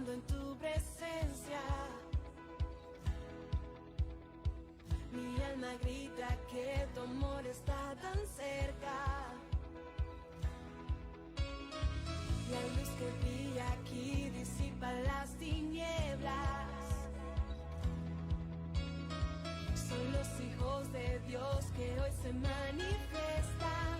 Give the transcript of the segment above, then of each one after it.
estando en tu presencia. Mi alma grita que tu amor está tan cerca. La luz que brilla aquí disipa las tinieblas. Son los hijos de Dios que hoy se manifiestan.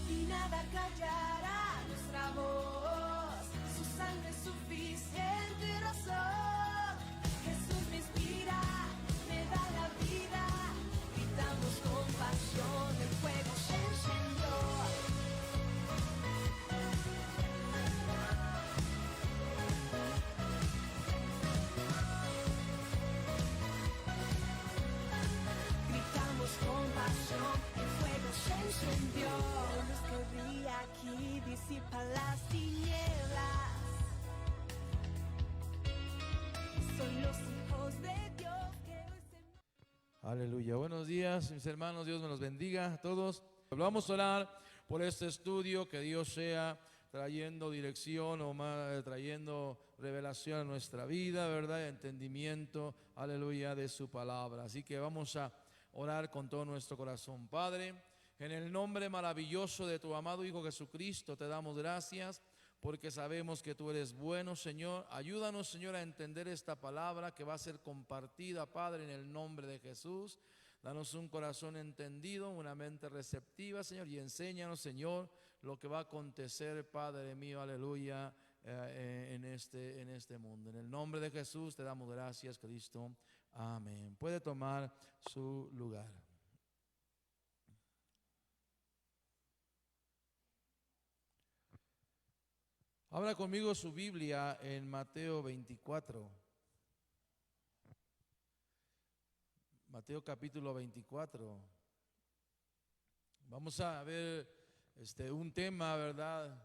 Y nada callará nuestra voz. Su sangre es suficiente razón. Jesús me inspira, me da la vida. Gritamos con pasión, el fuego se encendió. Con pasión, el fuego se encendió. La luz que brilla aquí disipa las tinieblas. Son los hijos de Dios que hoy se... Aleluya. Buenos días, mis hermanos. Dios me los bendiga a todos. Vamos a orar por este estudio, que Dios sea trayendo dirección o más, trayendo revelación a nuestra vida, ¿verdad? Entendimiento, aleluya, de su palabra. Así que vamos a orar con todo nuestro corazón. Padre, en el nombre maravilloso de tu amado Hijo Jesucristo, te damos gracias porque sabemos que tú eres bueno, Señor. Ayúdanos, Señor, a entender esta palabra que va a ser compartida, Padre, en el nombre de Jesús. Danos un corazón entendido, una mente receptiva, Señor, y enséñanos, Señor, lo que va a acontecer, Padre mío, aleluya, en este mundo. En el nombre de Jesús te damos gracias, Cristo. Amén. Puede tomar su lugar. Abra conmigo su Biblia en Mateo 24. Mateo capítulo 24. Vamos a ver un tema, ¿verdad?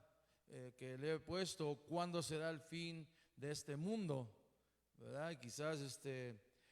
Que le he puesto: ¿cuándo será el fin de este mundo? ¿Verdad? Quizás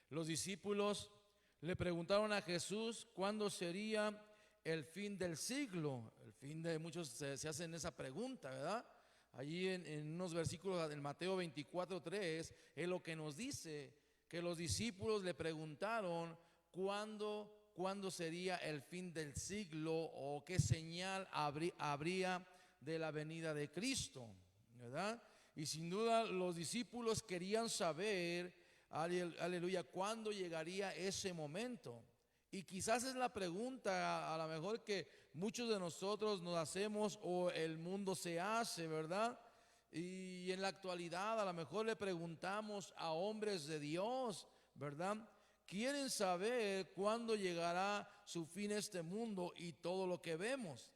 los discípulos le preguntaron a Jesús cuándo sería el fin del siglo. El fin de muchos se hacen esa pregunta, ¿verdad? Allí en unos versículos en Mateo 24:3 es lo que nos dice, que los discípulos le preguntaron cuándo sería el fin del siglo o qué señal habría de la venida de Cristo, ¿verdad? Y sin duda los discípulos querían saber, aleluya, cuándo llegaría ese momento. Y quizás es la pregunta a lo mejor que muchos de nosotros nos hacemos o el mundo se hace, ¿verdad? Y en la actualidad a lo mejor le preguntamos a hombres de Dios, ¿verdad? Quieren saber cuándo llegará su fin este mundo y todo lo que vemos.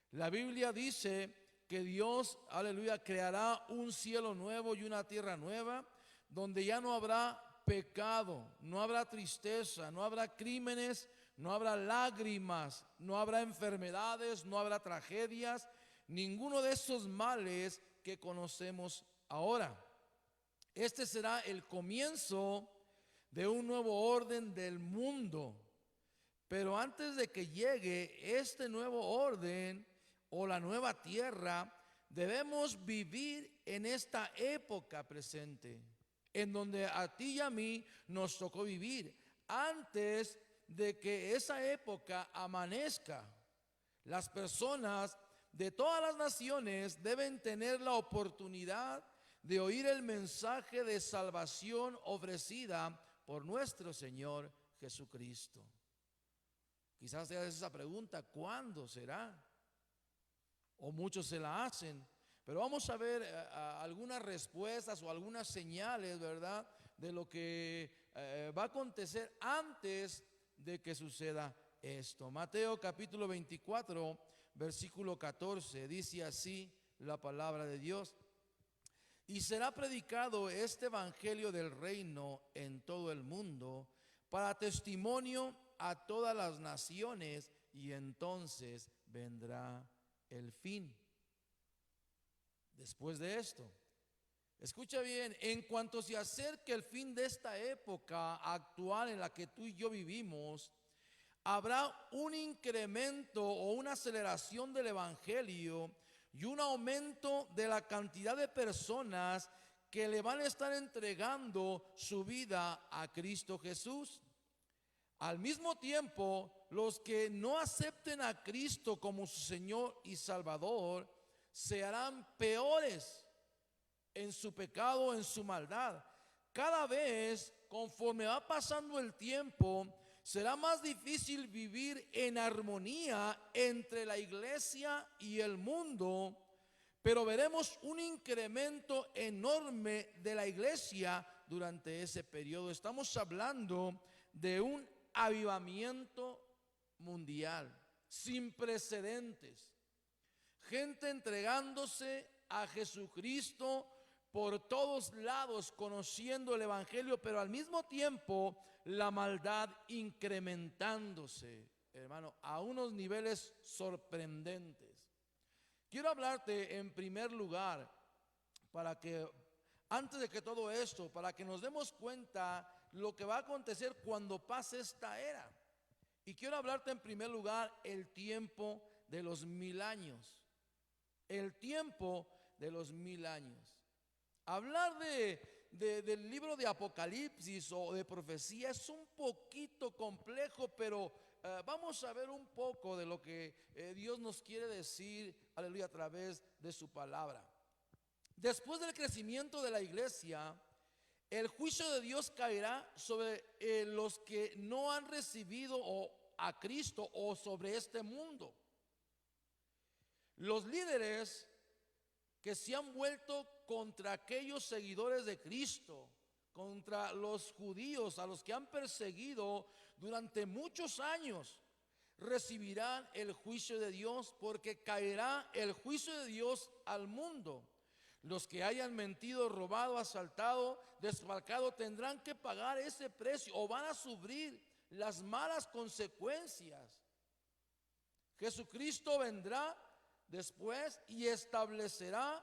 La Biblia dice que Dios, aleluya, creará un cielo nuevo y una tierra nueva, donde ya no habrá pecado, no habrá tristeza, no habrá crímenes, no habrá lágrimas, no habrá enfermedades, no habrá tragedias, ninguno de esos males que conocemos ahora. Este será el comienzo de un nuevo orden del mundo. Pero antes de que llegue este nuevo orden o la nueva tierra, debemos vivir en esta época presente, en donde a ti y a mí nos tocó vivir antes de que esa época amanezca. Las personas de todas las naciones deben tener la oportunidad de oír el mensaje de salvación ofrecida por nuestro Señor Jesucristo. Quizás te hagas esa pregunta: ¿cuándo será? O muchos se la hacen. Pero vamos a ver algunas respuestas o algunas señales, ¿verdad?, de lo que va a acontecer antes de que suceda esto. Mateo capítulo 24, versículo 14, dice así la palabra de Dios: y será predicado este evangelio del reino en todo el mundo para testimonio a todas las naciones, y entonces vendrá el fin. Después de esto, escucha bien, en cuanto se acerque el fin de esta época actual en la que tú y yo vivimos, habrá un incremento o una aceleración del evangelio, y un aumento de la cantidad de personas que le van a estar entregando su vida a Cristo Jesús. Al mismo tiempo, los que no acepten a Cristo como su Señor y Salvador se harán peores en su pecado, en su maldad. Cada vez, conforme va pasando el tiempo, será más difícil vivir en armonía entre la iglesia y el mundo, pero veremos un incremento enorme de la iglesia durante ese periodo. Estamos hablando de un avivamiento mundial sin precedentes. Gente entregándose a Jesucristo por todos lados, conociendo el evangelio, pero al mismo tiempo la maldad incrementándose, hermano, a unos niveles sorprendentes. Quiero hablarte en primer lugar, para que antes de que todo esto, para que nos demos cuenta lo que va a acontecer cuando pase esta era. Y quiero hablarte en primer lugar el tiempo de los 1000 años. El tiempo de los 1000 años. Hablar del libro de Apocalipsis o de profecía es un poquito complejo, pero vamos a ver un poco de lo que Dios nos quiere decir, aleluya, a través de su palabra. Después del crecimiento de la iglesia, el juicio de Dios caerá sobre los que no han recibido a Cristo o sobre este mundo. Los líderes que se han vuelto contra aquellos seguidores de Cristo, contra los judíos a los que han perseguido durante muchos años, recibirán el juicio de Dios, porque caerá el juicio de Dios al mundo. Los que hayan mentido, robado, asaltado, desfalcado tendrán que pagar ese precio o van a sufrir las malas consecuencias. Jesucristo vendrá después y establecerá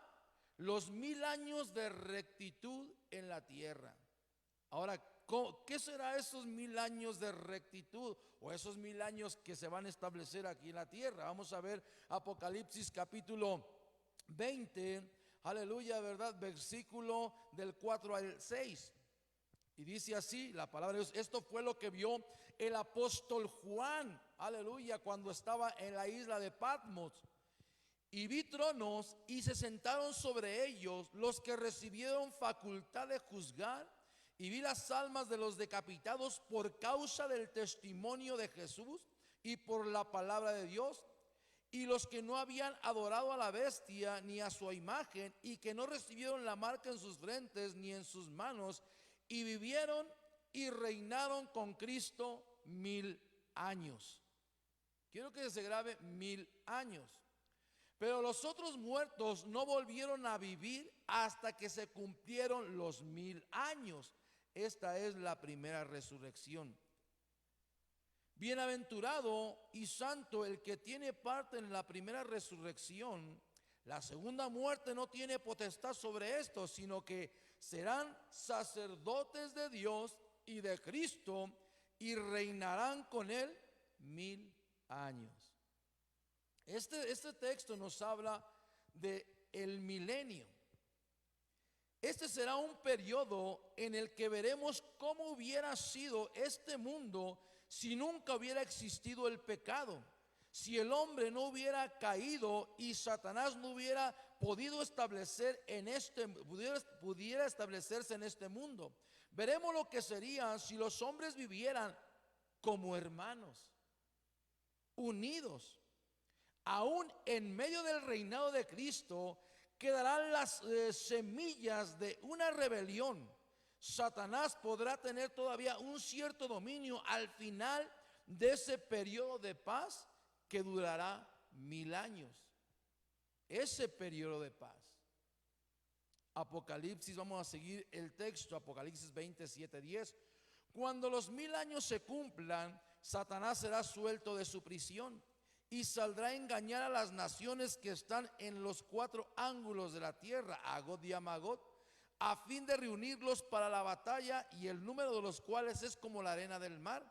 los 1000 años de rectitud en la tierra. Ahora, ¿qué será esos 1000 años de rectitud o esos 1000 años que se van a establecer aquí en la tierra? Vamos a ver Apocalipsis capítulo 20, aleluya, ¿verdad? Versículo del 4 al 6. Y dice así la palabra de Dios: esto fue lo que vio el apóstol Juan, aleluya, cuando estaba en la isla de Patmos. Y vi tronos y se sentaron sobre ellos los que recibieron facultad de juzgar, y vi las almas de los decapitados por causa del testimonio de Jesús y por la palabra de Dios, y los que no habían adorado a la bestia ni a su imagen, y que no recibieron la marca en sus frentes ni en sus manos, y vivieron y reinaron con Cristo 1000 años. Quiero que se grabe 1000 años. Pero los otros muertos no volvieron a vivir hasta que se cumplieron los 1000 años. Esta es la primera resurrección. Bienaventurado y santo el que tiene parte en la primera resurrección. La segunda muerte no tiene potestad sobre esto, sino que serán sacerdotes de Dios y de Cristo, y reinarán con él 1000 años. Este texto nos habla de el milenio. Este será un periodo en el que veremos cómo hubiera sido este mundo si nunca hubiera existido el pecado, si el hombre no hubiera caído y Satanás no hubiera podido pudiera establecerse en este mundo. Veremos lo que sería si los hombres vivieran como hermanos, unidos. Aún en medio del reinado de Cristo quedarán las semillas de una rebelión. Satanás podrá tener todavía un cierto dominio al final de ese periodo de paz que durará 1000 años. Ese periodo de paz. Apocalipsis, vamos a seguir el texto, Apocalipsis 27:10. Cuando los 1000 años se cumplan, Satanás será suelto de su prisión y saldrá a engañar a las naciones que están en los 4 ángulos de la tierra, Agod y Amagot, a fin de reunirlos para la batalla, y el número de los cuales es como la arena del mar.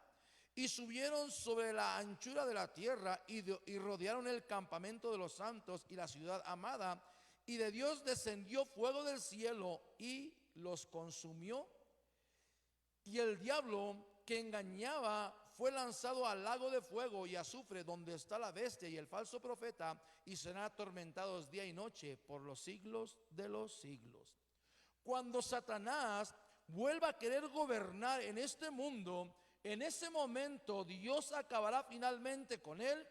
y subieron sobre la anchura de la tierra y rodearon el campamento de los santos y la ciudad amada. Y de Dios descendió fuego del cielo y los consumió. Y el diablo que engañaba fue lanzado al lago de fuego y azufre, donde está la bestia y el falso profeta, y serán atormentados día y noche por los siglos de los siglos. Cuando Satanás vuelva a querer gobernar en este mundo, en ese momento Dios acabará finalmente con él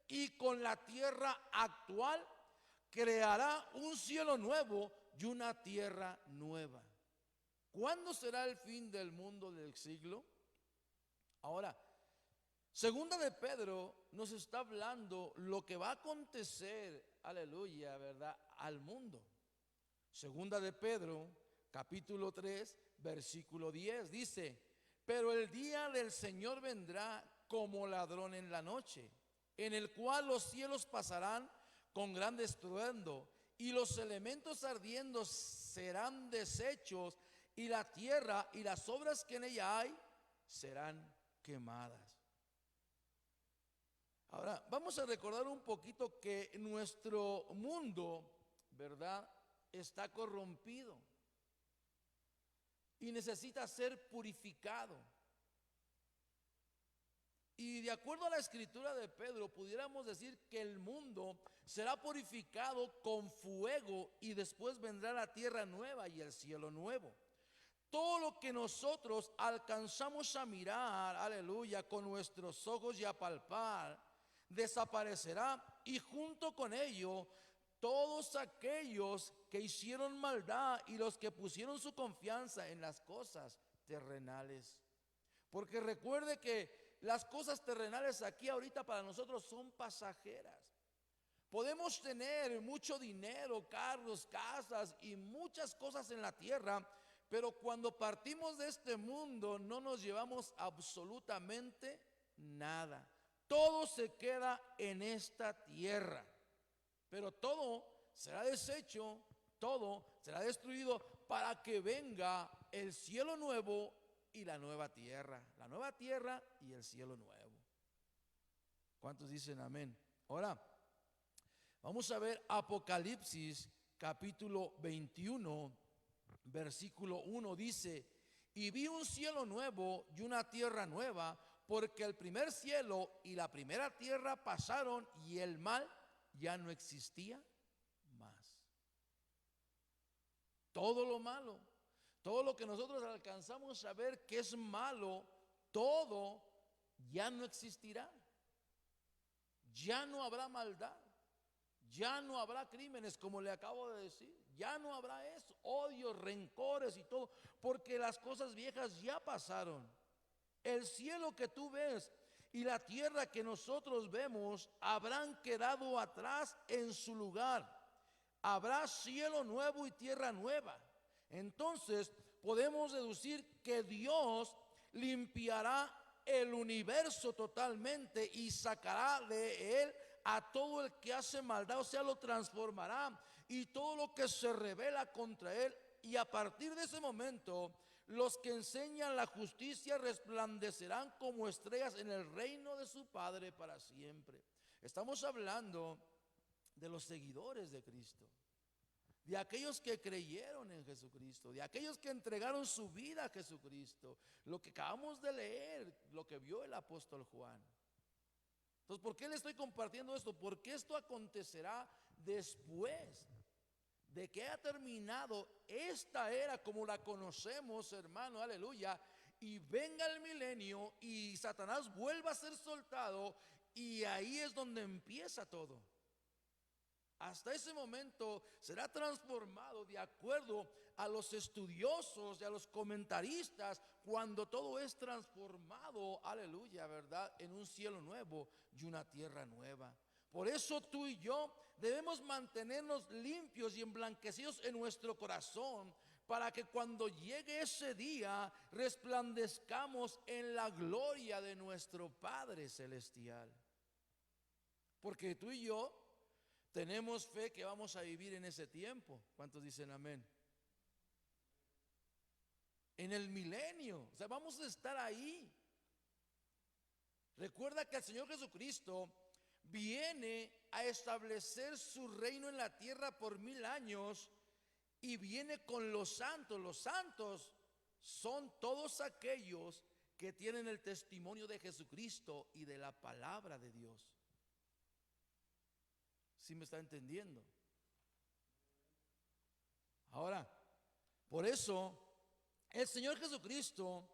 y con la tierra actual. Creará un cielo nuevo y una tierra nueva. ¿Cuándo será el fin del mundo del siglo? Ahora, segunda de Pedro nos está hablando lo que va a acontecer, aleluya, ¿verdad?, al mundo. Segunda de Pedro, capítulo 3, versículo 10, dice: pero el día del Señor vendrá como ladrón en la noche, en el cual los cielos pasarán con gran estruendo, y los elementos ardiendo serán deshechos, y la tierra y las obras que en ella hay serán quemadas. Ahora, vamos a recordar un poquito que nuestro mundo, ¿verdad?, está corrompido y necesita ser purificado. Y de acuerdo a la escritura de Pedro, pudiéramos decir que el mundo será purificado con fuego y después vendrá la tierra nueva y el cielo nuevo. Todo lo que nosotros alcanzamos a mirar, aleluya, con nuestros ojos y a palpar, desaparecerá, y junto con ello todos aquellos que hicieron maldad y los que pusieron su confianza en las cosas terrenales. Porque recuerde que las cosas terrenales aquí ahorita para nosotros son pasajeras. Podemos tener mucho dinero, carros, casas y muchas cosas en la tierra, pero cuando partimos de este mundo no nos llevamos absolutamente nada. Todo se queda en esta tierra. Pero todo será deshecho, todo será destruido para que venga el cielo nuevo y la nueva tierra y el cielo nuevo. ¿Cuántos dicen amén? Ahora, vamos a ver Apocalipsis capítulo 21, versículo 1, dice: y vi un cielo nuevo y una tierra nueva, porque el primer cielo y la primera tierra pasaron y el mal ya no existía más. Todo lo malo, todo lo que nosotros alcanzamos a ver que es malo, todo ya no existirá. Ya no habrá maldad, ya no habrá crímenes, como le acabo de decir. Ya no habrá eso, odios, rencores y todo, porque las cosas viejas ya pasaron. El cielo que tú ves y la tierra que nosotros vemos habrán quedado atrás en su lugar. Habrá cielo nuevo y tierra nueva. Entonces podemos deducir que Dios limpiará el universo totalmente y sacará de él a todo el que hace maldad, o sea, lo transformará, y todo lo que se revela contra él. Y a partir de ese momento, los que enseñan la justicia resplandecerán como estrellas en el reino de su Padre para siempre. Estamos hablando de los seguidores de Cristo, de aquellos que creyeron en Jesucristo, de aquellos que entregaron su vida a Jesucristo. Lo que acabamos de leer, lo que vio el apóstol Juan. Entonces, ¿por qué le estoy compartiendo esto? Porque esto acontecerá después de que haya terminado esta era como la conocemos, hermano, aleluya, y venga el milenio y Satanás vuelva a ser soltado, y ahí es donde empieza todo. Hasta ese momento será transformado de acuerdo a los estudiosos y a los comentaristas, cuando todo es transformado, aleluya, ¿verdad?, en un cielo nuevo y una tierra nueva. Por eso tú y yo debemos mantenernos limpios y emblanquecidos en nuestro corazón, para que cuando llegue ese día resplandezcamos en la gloria de nuestro Padre Celestial. Porque tú y yo tenemos fe que vamos a vivir en ese tiempo. ¿Cuántos dicen amén? En el milenio, o sea, vamos a estar ahí. Recuerda que el Señor Jesucristo viene a establecer su reino en la tierra por 1000 años y viene con los santos. Los santos son todos aquellos que tienen el testimonio de Jesucristo y de la palabra de Dios. ¿Sí me está entendiendo? Ahora, por eso el Señor Jesucristo,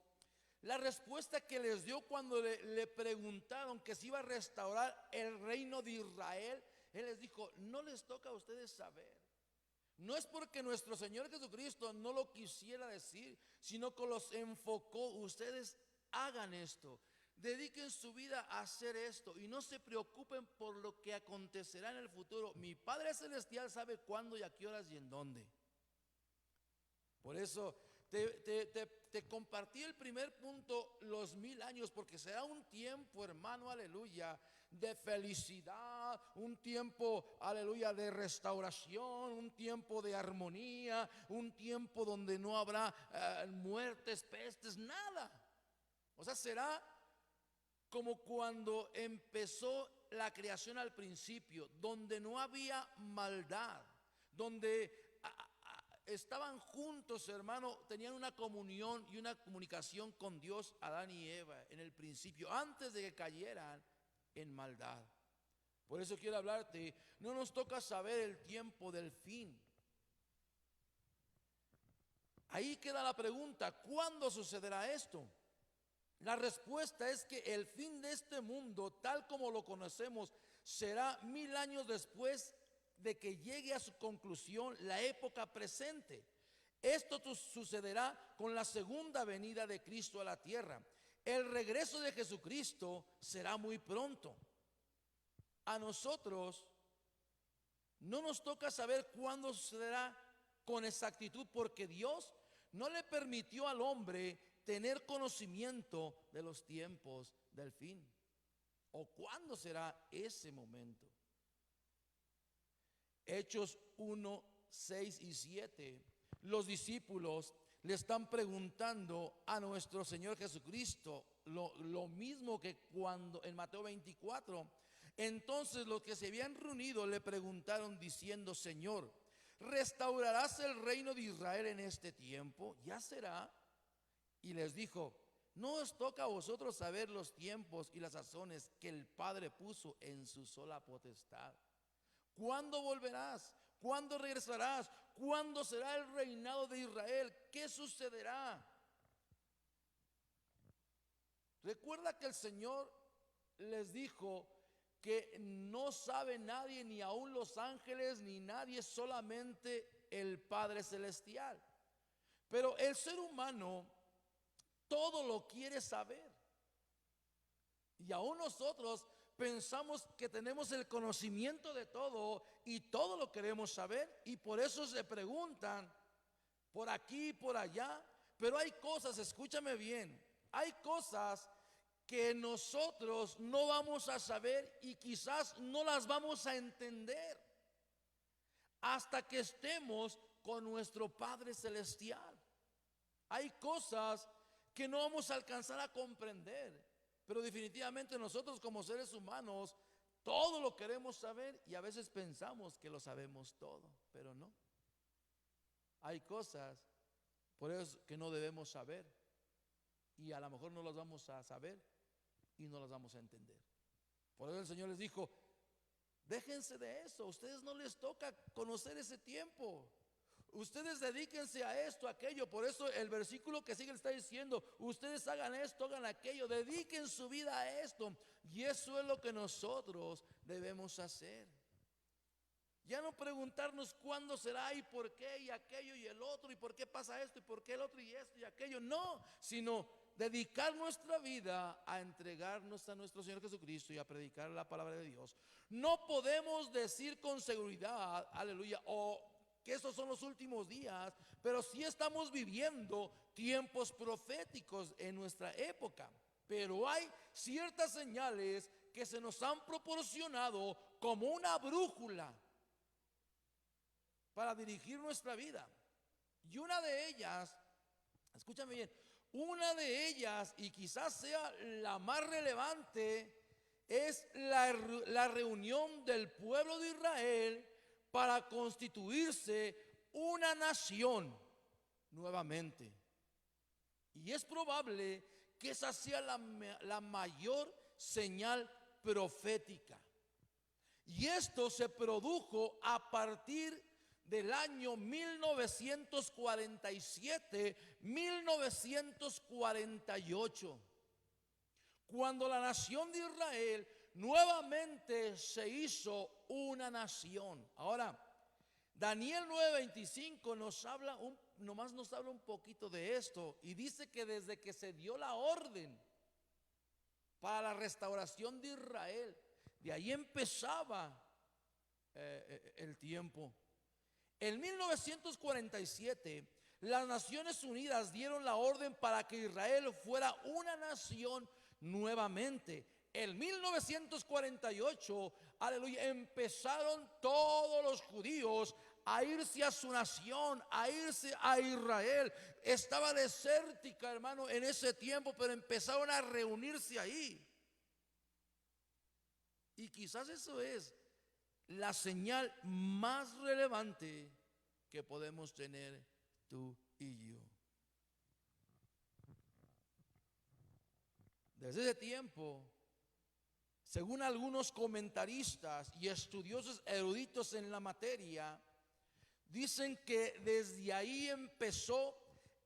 la respuesta que les dio cuando le preguntaron que si iba a restaurar el reino de Israel, Él les dijo: no les toca a ustedes saber. No es porque nuestro Señor Jesucristo no lo quisiera decir, sino que los enfocó: ustedes hagan esto, dediquen su vida a hacer esto y no se preocupen por lo que acontecerá en el futuro. Mi Padre Celestial sabe cuándo y a qué horas y en dónde. Por eso te compartí el primer punto, los 1000 años, porque será un tiempo, hermano, aleluya, de felicidad, un tiempo, aleluya, de restauración, un tiempo de armonía, un tiempo donde no habrá muertes, pestes, nada. O sea, será como cuando empezó la creación al principio, donde no había maldad, donde estaban juntos, hermano, tenían una comunión y una comunicación con Dios, Adán y Eva, en el principio, antes de que cayeran en maldad. Por eso quiero hablarte, no nos toca saber el tiempo del fin. Ahí queda la pregunta: ¿cuándo sucederá esto? La respuesta es que el fin de este mundo, tal como lo conocemos, será 1000 años después de que llegue a su conclusión la época presente. Esto sucederá con la segunda venida de Cristo a la tierra. El regreso de Jesucristo será muy pronto. A nosotros no nos toca saber cuándo sucederá con exactitud, porque Dios no le permitió al hombre tener conocimiento de los tiempos del fin o cuándo será ese momento. Hechos 1, 6 y 7. Los discípulos le están preguntando a nuestro Señor Jesucristo lo mismo que cuando en Mateo 24. Entonces los que se habían reunido le preguntaron diciendo: Señor, ¿restaurarás el reino de Israel en este tiempo? ¿Ya será? Y les dijo: no os toca a vosotros saber los tiempos y las sazones que el Padre puso en su sola potestad. ¿Cuándo volverás? ¿Cuándo regresarás? ¿Cuándo será el reinado de Israel? ¿Qué sucederá? Recuerda que el Señor les dijo que no sabe nadie, ni aun los ángeles, ni nadie, solamente el Padre Celestial. Pero el ser humano todo lo quiere saber. Y aún nosotros pensamos que tenemos el conocimiento de todo y todo lo queremos saber, y por eso se preguntan por aquí, por allá. Pero hay cosas, escúchame bien, hay cosas que nosotros no vamos a saber y quizás no las vamos a entender hasta que estemos con nuestro Padre Celestial. Hay cosas que no vamos a alcanzar a comprender, pero definitivamente nosotros como seres humanos todo lo queremos saber y a veces pensamos que lo sabemos todo, pero no. Hay cosas por eso que no debemos saber y a lo mejor no las vamos a saber y no las vamos a entender. Por eso el Señor les dijo: déjense de eso, a ustedes no les toca conocer ese tiempo. Ustedes dedíquense a esto, a aquello. Por eso el versículo que sigue está diciendo: ustedes hagan esto, hagan aquello, dediquen su vida a esto. Y eso es lo que nosotros debemos hacer. Ya no preguntarnos cuándo será y por qué y aquello y el otro y por qué pasa esto y por qué el otro y esto y aquello. No, sino dedicar nuestra vida a entregarnos a nuestro Señor Jesucristo y a predicar la palabra de Dios. No podemos decir con seguridad, aleluya, que estos son los últimos días, pero sí estamos viviendo tiempos proféticos en nuestra época. Pero hay ciertas señales que se nos han proporcionado como una brújula para dirigir nuestra vida. Y una de ellas, escúchame bien, Una de ellas, y quizás sea la más relevante, es la reunión del pueblo de Israel para constituirse una nación nuevamente. Y es probable que esa sea la mayor señal profética. Y esto se produjo a partir del año 1947-1948, cuando la nación de Israel nuevamente se hizo una nación. Ahora, Daniel 9:25 nomás nos habla un poquito de esto, y dice que desde que se dio la orden para la restauración de Israel, de ahí empezaba el tiempo. En 1947, las Naciones Unidas dieron la orden para que Israel fuera una nación nuevamente. En 1948, aleluya, empezaron todos los judíos a irse a su nación, a irse a Israel. Estaba desértica, hermano, en ese tiempo, pero empezaron a reunirse ahí. Y quizás eso es la señal más relevante que podemos tener tú y yo. Desde ese tiempo, según algunos comentaristas y estudiosos eruditos en la materia, dicen que desde ahí empezó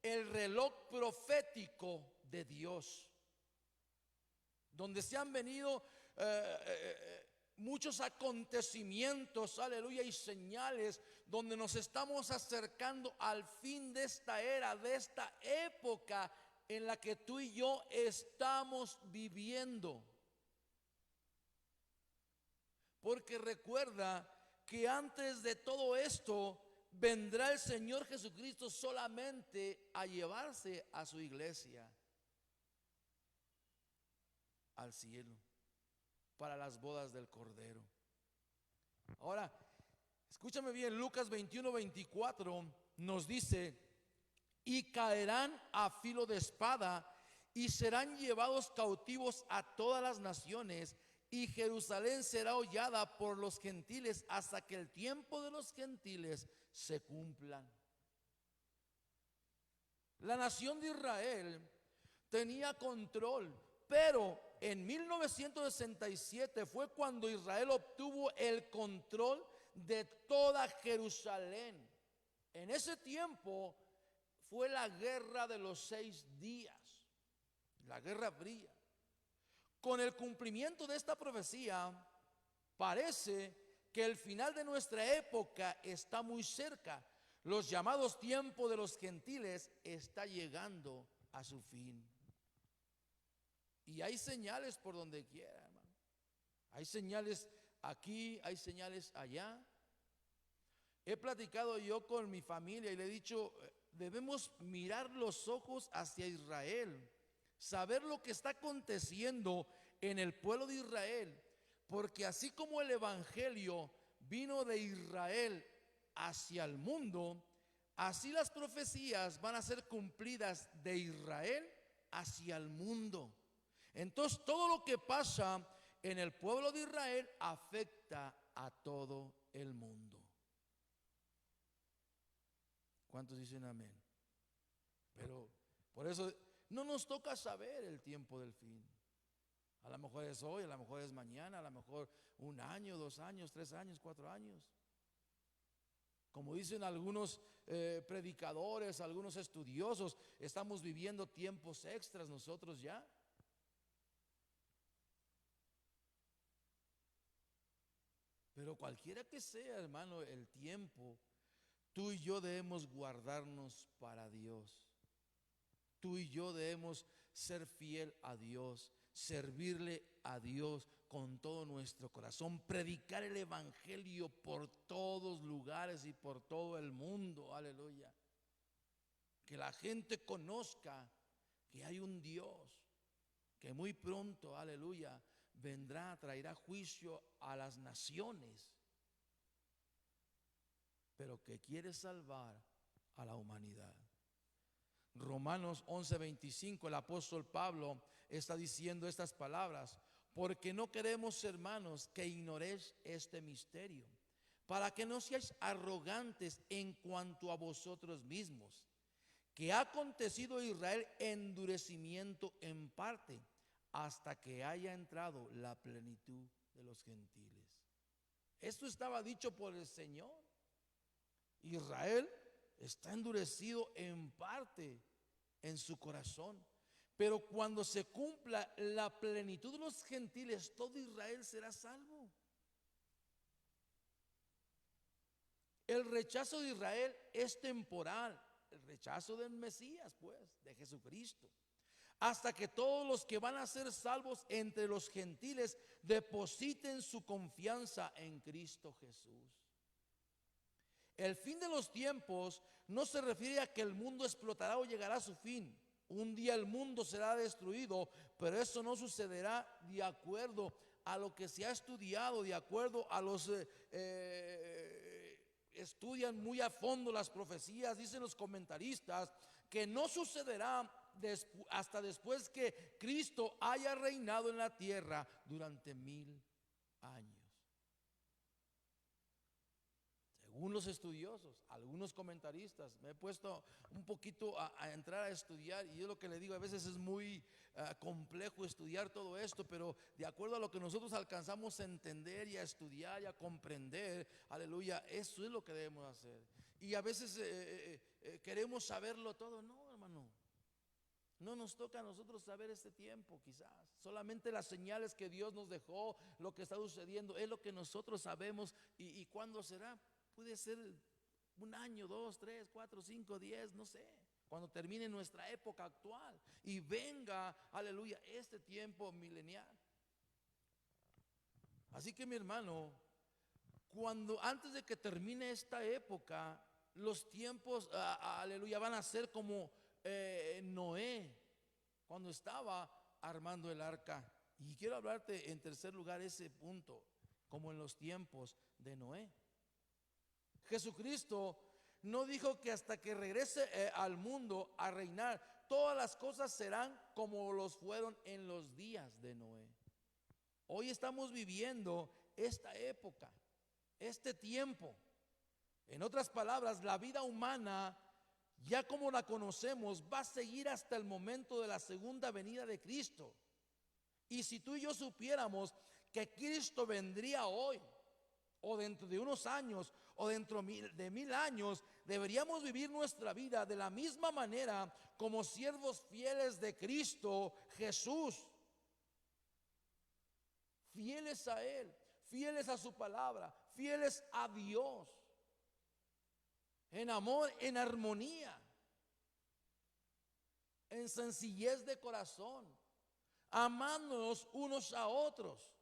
el reloj profético de Dios, donde se han venido muchos acontecimientos, aleluya, y señales, donde nos estamos acercando al fin de esta era, de esta época en la que tú y yo estamos viviendo. Porque recuerda que antes de todo esto vendrá el Señor Jesucristo solamente a llevarse a su iglesia al cielo para las bodas del Cordero. Ahora, escúchame bien, Lucas 21:24 nos dice: y caerán a filo de espada y serán llevados cautivos a todas las naciones, y Jerusalén será hollada por los gentiles hasta que el tiempo de los gentiles se cumpla. La nación de Israel tenía control, pero en 1967 fue cuando Israel obtuvo el control de toda Jerusalén. En ese tiempo fue la guerra de los 6 días, la guerra fría. Con el cumplimiento de esta profecía, parece que el final de nuestra época está muy cerca. Los llamados tiempos de los gentiles está llegando a su fin. Y hay señales por donde quiera, hermano. Hay señales aquí, hay señales allá. He platicado yo con mi familia y le he dicho, debemos mirar los ojos hacia Israel, saber lo que está aconteciendo en el pueblo de Israel, porque así como el evangelio vino de Israel hacia el mundo, así las profecías van a ser cumplidas de Israel hacia el mundo. Entonces todo lo que pasa en el pueblo de Israel afecta a todo el mundo. ¿Cuántos dicen amén? Pero por eso no nos toca saber el tiempo del fin. A lo mejor es hoy, a lo mejor es mañana, a lo mejor 1 año, 2 años, 3 años, 4 años. Como dicen algunos predicadores, algunos estudiosos, estamos viviendo tiempos extras nosotros ya. Pero cualquiera que sea, hermano, el tiempo, tú y yo debemos guardarnos para Dios. Tú y yo debemos ser fiel a Dios, servirle a Dios con todo nuestro corazón, predicar el evangelio por todos lugares y por todo el mundo, aleluya. Que la gente conozca que hay un Dios que muy pronto, aleluya, vendrá, traerá juicio a las naciones, pero que quiere salvar a la humanidad. Romanos 11:25, el apóstol Pablo está diciendo estas palabras: porque no queremos, hermanos, que ignoréis este misterio, para que no seáis arrogantes en cuanto a vosotros mismos, que ha acontecido a Israel endurecimiento en parte, hasta que haya entrado la plenitud de los gentiles. Esto estaba dicho por el Señor. Israel está endurecido en parte en su corazón, pero cuando se cumpla la plenitud de los gentiles, todo Israel será salvo. El rechazo de Israel es temporal, el rechazo del Mesías, pues, de Jesucristo, hasta que todos los que van a ser salvos entre los gentiles depositen su confianza en Cristo Jesús. El fin de los tiempos no se refiere a que el mundo explotará o llegará a su fin. Un día el mundo será destruido, pero eso no sucederá de acuerdo a lo que se ha estudiado, de acuerdo a los estudian muy a fondo las profecías. Dicen los comentaristas que no sucederá hasta después que Cristo haya reinado en la tierra durante 1000 años. Según los estudiosos, algunos comentaristas, me he puesto un poquito a entrar a estudiar, y es lo que le digo, a veces es muy complejo estudiar todo esto, pero de acuerdo a lo que nosotros alcanzamos a entender y a estudiar y a comprender, aleluya, eso es lo que debemos hacer. Y a veces queremos saberlo todo. No, hermano, no nos toca a nosotros saber este tiempo, quizás. Solamente las señales que Dios nos dejó, lo que está sucediendo, es lo que nosotros sabemos. ¿Y cuándo será? Puede ser 1 año, 2, 3, 4, 5, 10, no sé, cuando termine nuestra época actual y venga, aleluya, este tiempo milenial. Así que, mi hermano, antes de que termine esta época, los tiempos, aleluya, van a ser como Noé, cuando estaba armando el arca. Y quiero hablarte en tercer lugar ese punto, como en los tiempos de Noé. Jesucristo no dijo que hasta que regrese al mundo a reinar, todas las cosas serán como los fueron en los días de Noé. Hoy estamos viviendo esta época, este tiempo. En otras palabras, la vida humana, ya como la conocemos, va a seguir hasta el momento de la segunda venida de Cristo. Y si tú y yo supiéramos que Cristo vendría hoy, o dentro de unos años, o dentro de 1000 años, deberíamos vivir nuestra vida de la misma manera como siervos fieles de Cristo Jesús, fieles a Él, fieles a su palabra, fieles a Dios, en amor, en armonía, en sencillez de corazón, amándonos unos a otros.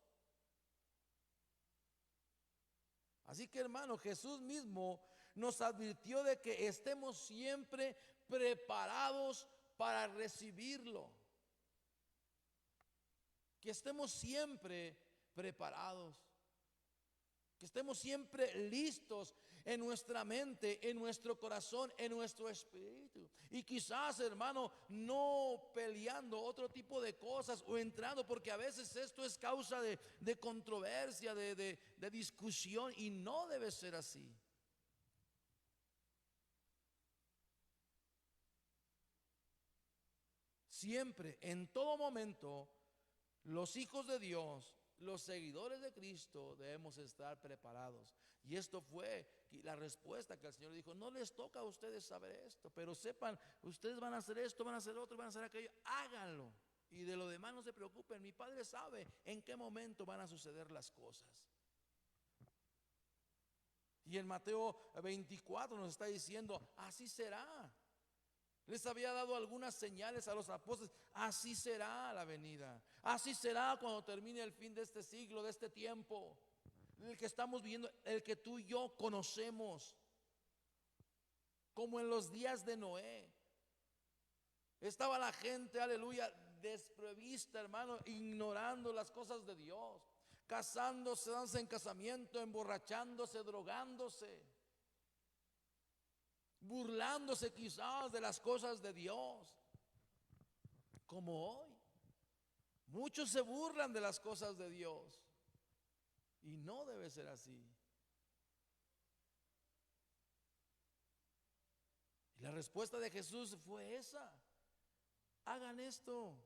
Así que, hermano, Jesús mismo nos advirtió de que estemos siempre preparados para recibirlo. Que estemos siempre preparados. Que estemos siempre listos en nuestra mente, en nuestro corazón, en nuestro espíritu. Y quizás, hermano, no peleando otro tipo de cosas o entrando, porque a veces esto es causa de controversia, de discusión, y no debe ser así. Siempre, en todo momento, los hijos de Dios, los seguidores de Cristo, debemos estar preparados. Y esto fue la respuesta que el Señor dijo: no les toca a ustedes saber esto, pero sepan, ustedes van a hacer esto, van a hacer otro, van a hacer aquello, háganlo. Y de lo demás no se preocupen, mi Padre sabe en qué momento van a suceder las cosas. Y en Mateo 24 nos está diciendo: así será. Les había dado algunas señales a los apóstoles. Así será la venida. Así será cuando termine el fin de este siglo, de este tiempo, el que estamos viviendo, el que tú y yo conocemos, como en los días de Noé. Estaba la gente, aleluya, desprevista, hermano, ignorando las cosas de Dios, casándose, dándose en casamiento, emborrachándose, drogándose, burlándose quizás de las cosas de Dios, como hoy. Muchos se burlan de las cosas de Dios y no debe ser así. Y la respuesta de Jesús fue esa: hagan esto.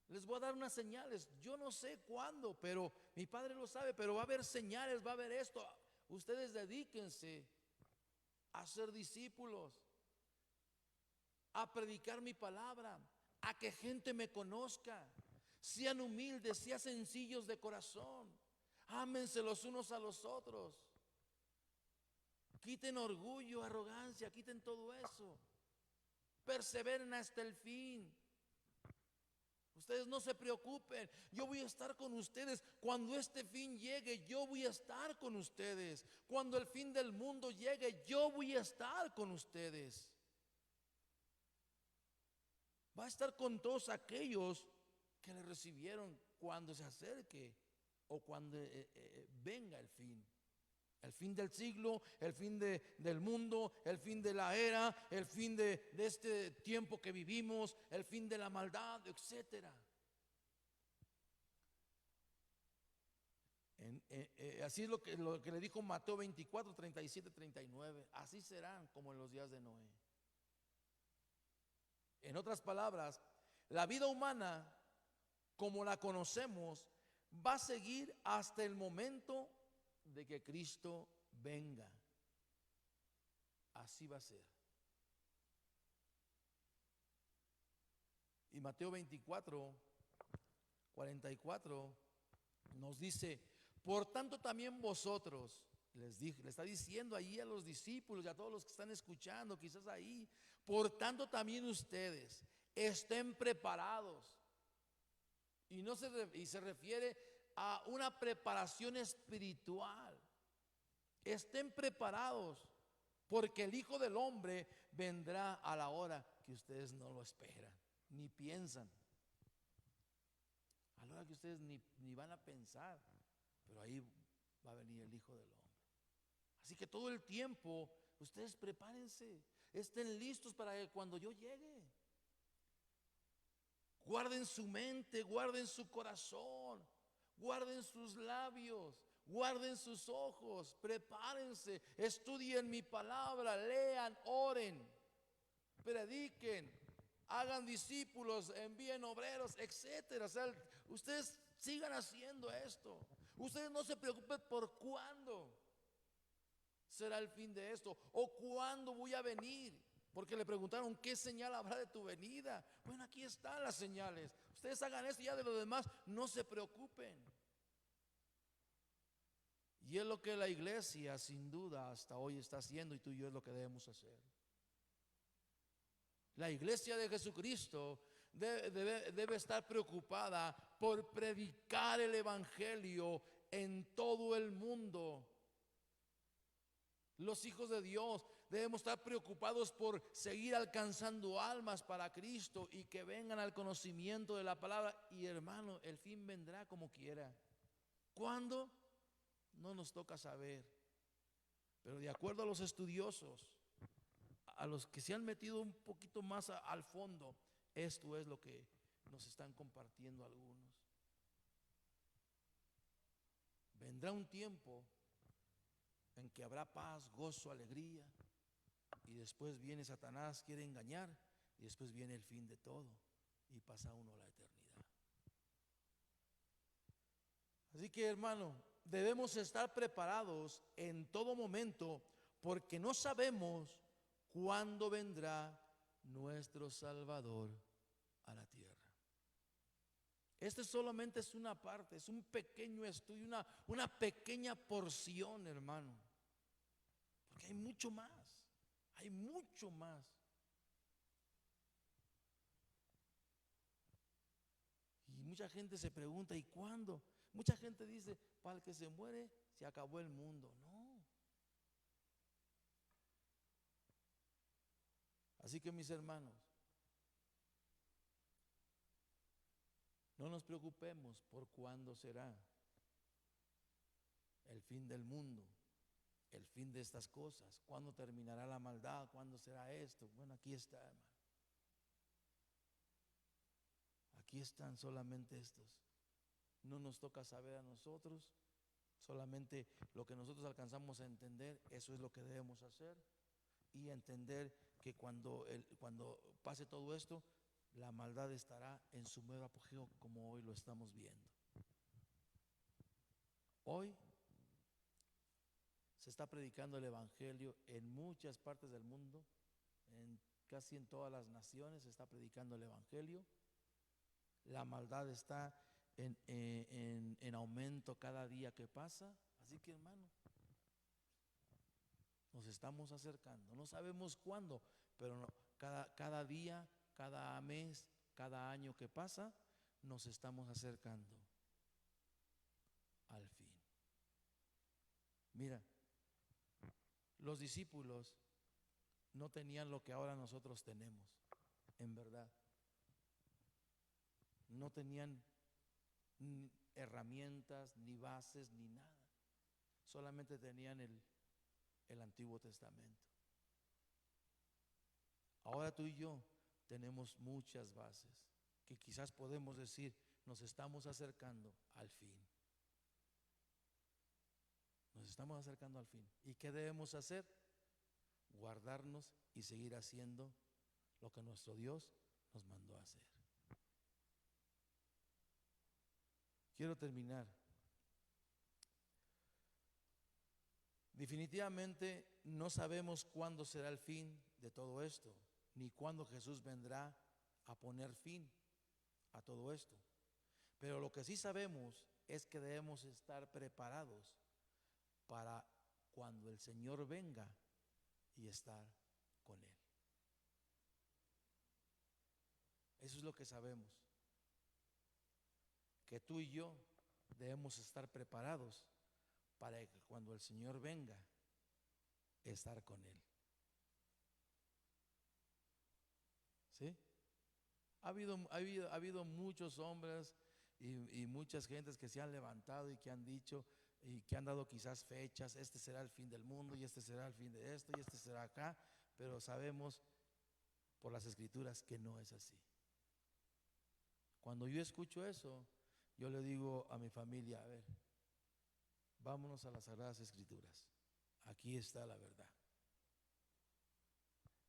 Les voy a dar unas señales. Yo no sé cuándo, pero mi Padre lo sabe. Pero va a haber señales, va a haber esto. Ustedes dedíquense a ser discípulos, a predicar mi palabra, a que gente me conozca. Sean humildes, sean sencillos de corazón. Ámense los unos a los otros. Quiten orgullo, arrogancia, quiten todo eso. Perseveren hasta el fin. Ustedes no se preocupen, yo voy a estar con ustedes. Cuando este fin llegue, yo voy a estar con ustedes. Cuando el fin del mundo llegue, yo voy a estar con ustedes. Va a estar con todos aquellos que le recibieron cuando se acerque o cuando venga el fin. El fin del siglo, el fin del mundo, el fin de la era, el fin de este tiempo que vivimos, el fin de la maldad, etcétera. Así es lo que le dijo Mateo 24, 37, 39. Así serán como en los días de Noé. En otras palabras, la vida humana, como la conocemos, va a seguir hasta el momento de que Cristo venga. Así va a ser. Y Mateo 24, 44 nos dice: por tanto también vosotros, le está diciendo ahí a los discípulos y a todos los que están escuchando, quizás ahí, por tanto también ustedes estén preparados. Y se refiere a una preparación espiritual. Estén preparados, porque el Hijo del Hombre vendrá a la hora que ustedes no lo esperan, ni piensan. A la hora que ustedes ni van a pensar, pero ahí va a venir el Hijo del Hombre. Así que todo el tiempo ustedes prepárense, estén listos para que cuando yo llegue. Guarden su mente, guarden su corazón, guarden sus labios, guarden sus ojos, prepárense, estudien mi palabra, lean, oren, prediquen, hagan discípulos, envíen obreros, etcétera. O sea, ustedes sigan haciendo esto. Ustedes no se preocupen por cuándo será el fin de esto o cuándo voy a venir. Porque le preguntaron: ¿qué señal habrá de tu venida? Bueno, aquí están las señales. Ustedes hagan esto y ya de lo demás no se preocupen. Y es lo que la iglesia sin duda hasta hoy está haciendo, y tú y yo es lo que debemos hacer. La iglesia de Jesucristo debe estar preocupada por predicar el evangelio en todo el mundo. Los hijos de Dios debemos estar preocupados por seguir alcanzando almas para Cristo y que vengan al conocimiento de la palabra. Y hermano, el fin vendrá como quiera. ¿Cuándo? No nos toca saber. Pero de acuerdo a los estudiosos, a los que se han metido un poquito más al fondo, esto es lo que nos están compartiendo algunos. Vendrá un tiempo en que habrá paz, gozo, alegría, y después viene Satanás, quiere engañar, y después viene el fin de todo y pasa uno la eternidad. Así que, hermano, debemos estar preparados en todo momento, porque no sabemos cuándo vendrá nuestro Salvador a la tierra. Este solamente es una parte, es un pequeño estudio, una pequeña porción, hermano. Porque hay mucho más, hay mucho más. Y mucha gente se pregunta: ¿y cuándo? Mucha gente dice: para el que se muere, se acabó el mundo. No. Así que, mis hermanos, no nos preocupemos por cuándo será el fin del mundo, el fin de estas cosas. ¿Cuándo terminará la maldad? ¿Cuándo será esto? Bueno, aquí está, hermano. Aquí están solamente estos. No nos toca saber a nosotros, solamente lo que nosotros alcanzamos a entender, eso es lo que debemos hacer. Y entender que cuando pase todo esto, la maldad estará en su mero apogeo, como hoy lo estamos viendo. Hoy se está predicando el evangelio en muchas partes del mundo, casi en todas las naciones se está predicando el evangelio. La maldad está en aumento cada día que pasa. Así que, hermano, nos estamos acercando. No sabemos cuándo, pero cada día, cada mes, cada año que pasa, nos estamos acercando al fin. Mira, los discípulos no tenían lo que ahora nosotros tenemos, en verdad. No tenían ni herramientas, ni bases, ni nada. Solamente tenían el Antiguo Testamento. Ahora tú y yo tenemos muchas bases que quizás podemos decir, nos estamos acercando al fin. Nos estamos acercando al fin. ¿Y qué debemos hacer? Guardarnos y seguir haciendo lo que nuestro Dios nos mandó a hacer. Quiero terminar. Definitivamente no sabemos cuándo será el fin de todo esto, ni cuándo Jesús vendrá a poner fin a todo esto. Pero lo que sí sabemos es que debemos estar preparados para cuando el Señor venga y estar con Él. Eso es lo que sabemos. Que tú y yo debemos estar preparados para que cuando el Señor venga, estar con Él. ¿Sí? Ha habido muchos hombres y muchas gentes que se han levantado y que han dicho y que han dado quizás fechas, este será el fin del mundo y este será el fin de esto y este será acá, pero sabemos por las Escrituras que no es así. Cuando yo escucho eso, yo le digo a mi familia, a ver, vámonos a las Sagradas Escrituras, aquí está la verdad.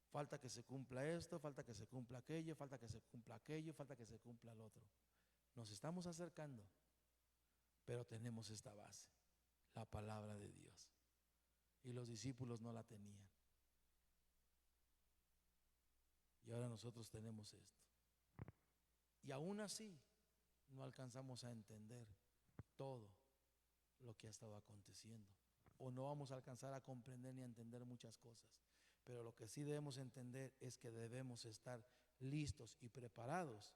Falta que se cumpla esto, falta que se cumpla aquello, falta que se cumpla aquello, falta que se cumpla el otro. Nos estamos acercando, pero tenemos esta base, la palabra de Dios. Y los discípulos no la tenían. Y ahora nosotros tenemos esto. Y aún así no alcanzamos a entender todo lo que ha estado aconteciendo. O no vamos a alcanzar a comprender ni a entender muchas cosas. Pero lo que sí debemos entender es que debemos estar listos y preparados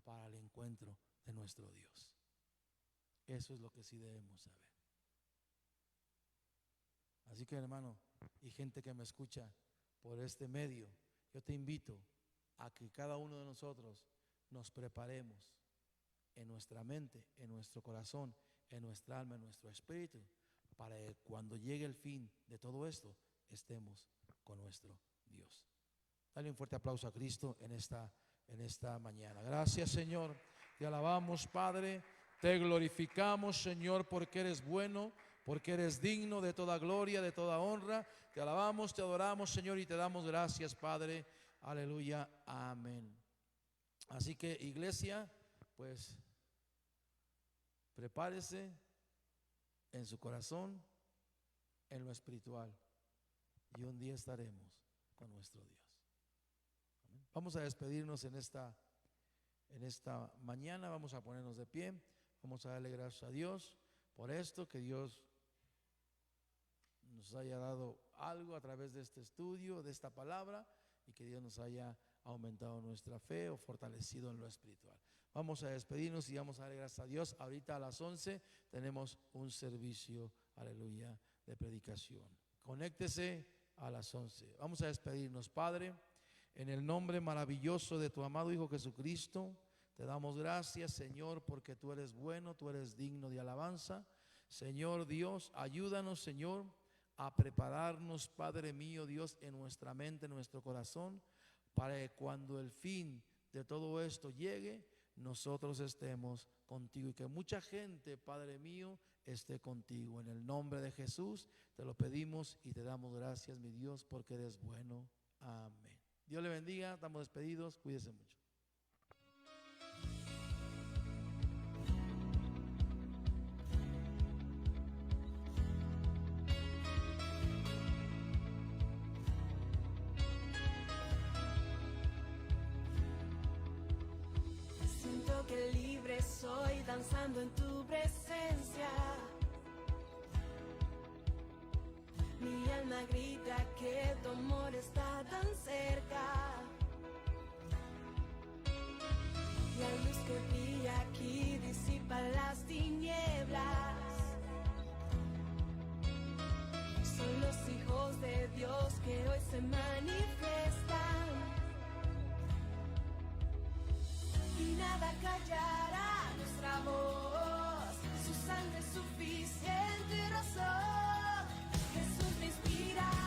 para el encuentro de nuestro Dios. Eso es lo que sí debemos saber. Así que, hermano, y gente que me escucha por este medio, yo te invito a que cada uno de nosotros nos preparemos en nuestra mente, en nuestro corazón, en nuestra alma, en nuestro espíritu, para que cuando llegue el fin de todo esto, estemos con nuestro Dios. Dale un fuerte aplauso a Cristo en esta mañana. Gracias, Señor. Te alabamos, Padre. Te glorificamos, Señor, porque eres bueno, porque eres digno de toda gloria, de toda honra. Te alabamos, te adoramos, Señor, y te damos gracias, Padre. Aleluya. Amén. Así que, iglesia, pues prepárese en su corazón, en lo espiritual, y un día estaremos con nuestro Dios. Amén. Vamos a despedirnos en esta mañana. Vamos a ponernos de pie. Vamos a darle gracias a Dios por esto, que Dios nos haya dado algo a través de este estudio, de esta palabra, y que Dios nos haya aumentado nuestra fe o fortalecido en lo espiritual. Vamos a despedirnos y vamos a darle gracias a Dios. Ahorita a las 11 tenemos un servicio, aleluya, de predicación. Conéctese a las 11. Vamos a despedirnos. Padre, en el nombre maravilloso de tu amado Hijo Jesucristo, te damos gracias, Señor, porque tú eres bueno, tú eres digno de alabanza. Señor Dios, ayúdanos, Señor, a prepararnos, Padre mío, Dios, en nuestra mente, en nuestro corazón, para que cuando el fin de todo esto llegue, nosotros estemos contigo y que mucha gente, Padre mío, esté contigo. En el nombre de Jesús te lo pedimos y te damos gracias, mi Dios, porque eres bueno. Amén. Dios le bendiga, estamos despedidos, cuídese mucho. Siento que libre soy danzando en tu presencia. Mi alma grita que tu amor está tan cerca. La luz que brilla aquí disipa las tinieblas. Son los hijos de Dios que hoy se manifiestan. Y nada callará nuestra voz, su sangre es suficiente razón. Jesús me inspira.